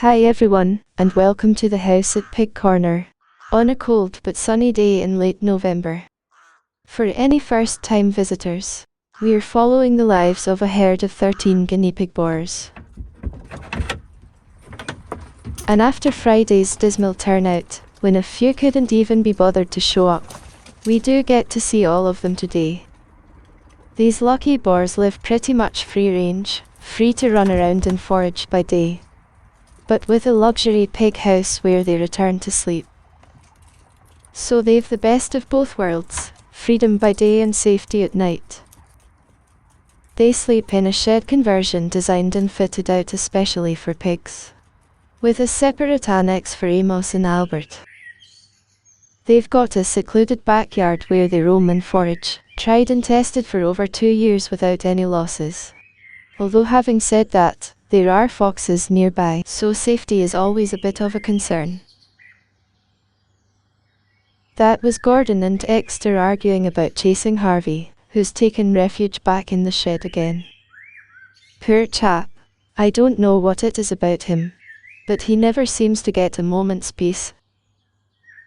Hi everyone, and welcome to the house at Pig Corner, on a cold but sunny day in late November. For any first-time visitors, we are following the lives of a herd of 13 guinea pig boars. And after Friday's dismal turnout, when a few couldn't even be bothered to show up, we do get to see all of them today. These lucky boars live pretty much free range, free to run around and forage by day, but with a luxury pig house where they return to sleep. So they've the best of both worlds, freedom by day and safety at night. They sleep in a shed conversion designed and fitted out especially for pigs, with a separate annex for Amos and Albert. They've got a secluded backyard where they roam and forage, tried and tested for over 2 years without any losses. Although having said that, there are foxes nearby, so safety is always a bit of a concern. That was Gordon and Exeter arguing about chasing Harvey, who's taken refuge back in the shed again. Poor chap. I don't know what it is about him, but he never seems to get a moment's peace.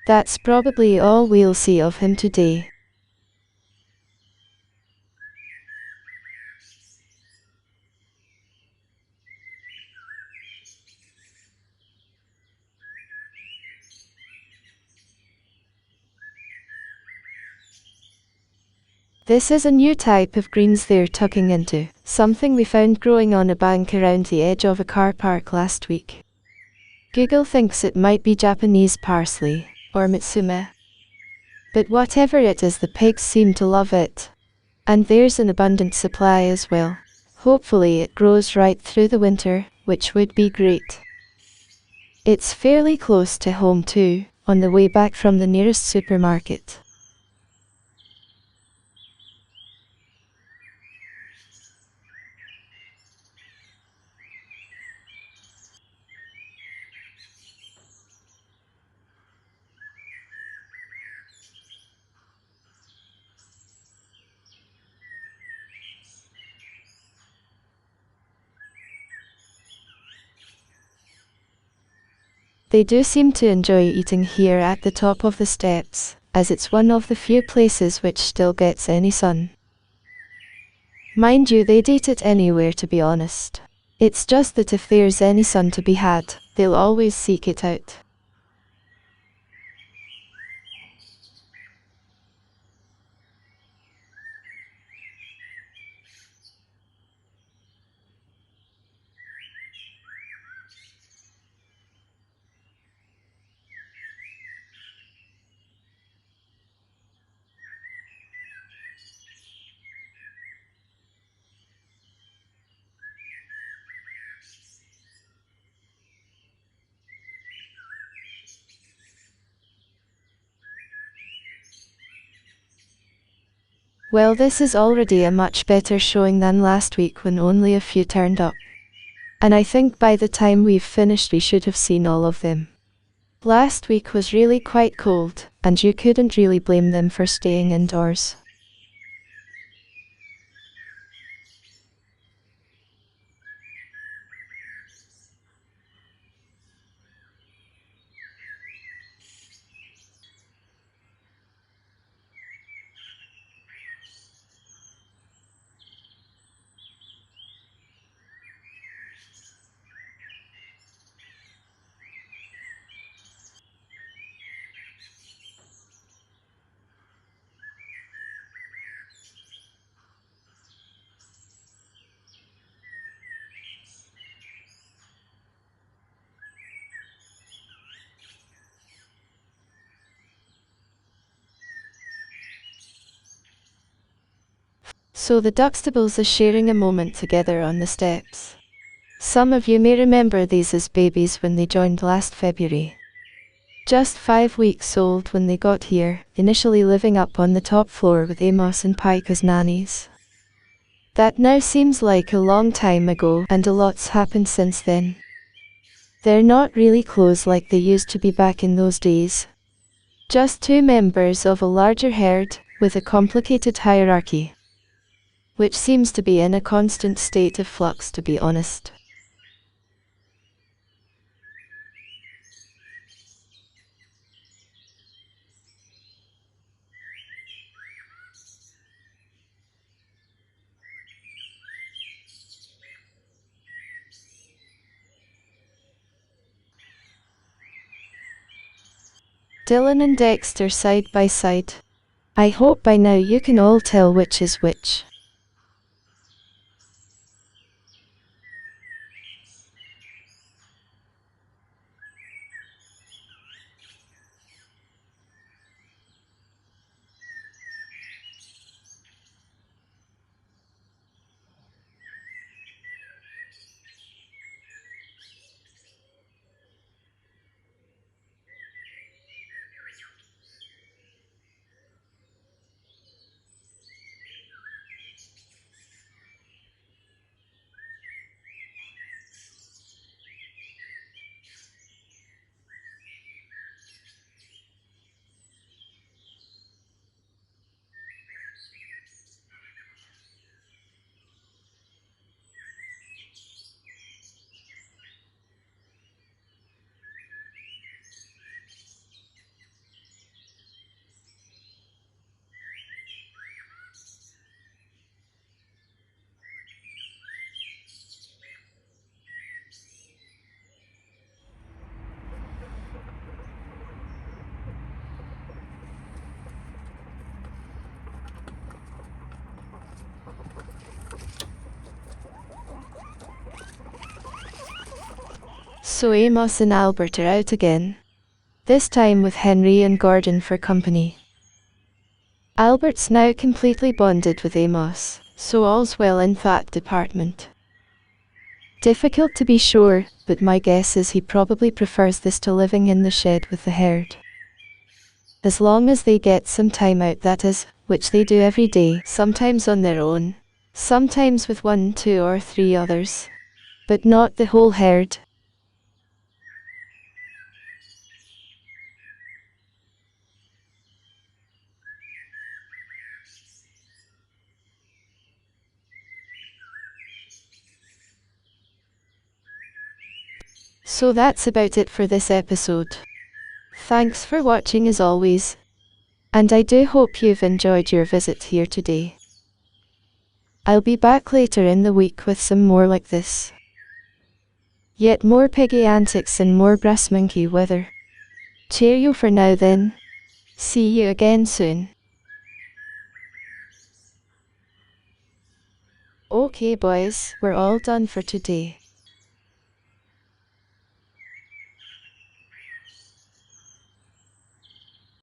That's probably all we'll see of him today. This is a new type of greens they're tucking into, something we found growing on a bank around the edge of a car park last week. Google thinks it might be Japanese parsley, or mitsume. But whatever it is, the pigs seem to love it. And there's an abundant supply as well. Hopefully it grows right through the winter, which would be great. It's fairly close to home too, on the way back from the nearest supermarket. They do seem to enjoy eating here at the top of the steps, as it's one of the few places which still gets any sun. Mind you, they'd eat it anywhere, to be honest. It's just that if there's any sun to be had, they'll always seek it out. Well, this is already a much better showing than last week when only a few turned up. And I think by the time we've finished we should have seen all of them. Last week was really quite cold, and you couldn't really blame them for staying indoors. So the Duxtables are sharing a moment together on the steps. Some of you may remember these as babies when they joined last February. Just 5 weeks old when they got here, initially living up on the top floor with Amos and Pike as nannies. That now seems like a long time ago, and a lot's happened since then. They're not really close like they used to be back in those days. Just 2 members of a larger herd, with a complicated hierarchy, which seems to be in a constant state of flux, to be honest. Dylan and Dexter side by side. I hope by now you can all tell which is which. So Amos and Albert are out again. This time with Henry and Gordon for company. Albert's now completely bonded with Amos, so all's well in that department. Difficult to be sure, but my guess is he probably prefers this to living in the shed with the herd. As long as they get some time out, that is, which they do every day, sometimes on their own, sometimes with 1, 2 or 3 others, but not the whole herd. So that's about it for this episode. Thanks for watching as always, and I do hope you've enjoyed your visit here today. I'll be back later in the week with some more like this. Yet more piggy antics and more brass monkey weather. Cheerio for now then. See you again soon. Okay boys, we're all done for today.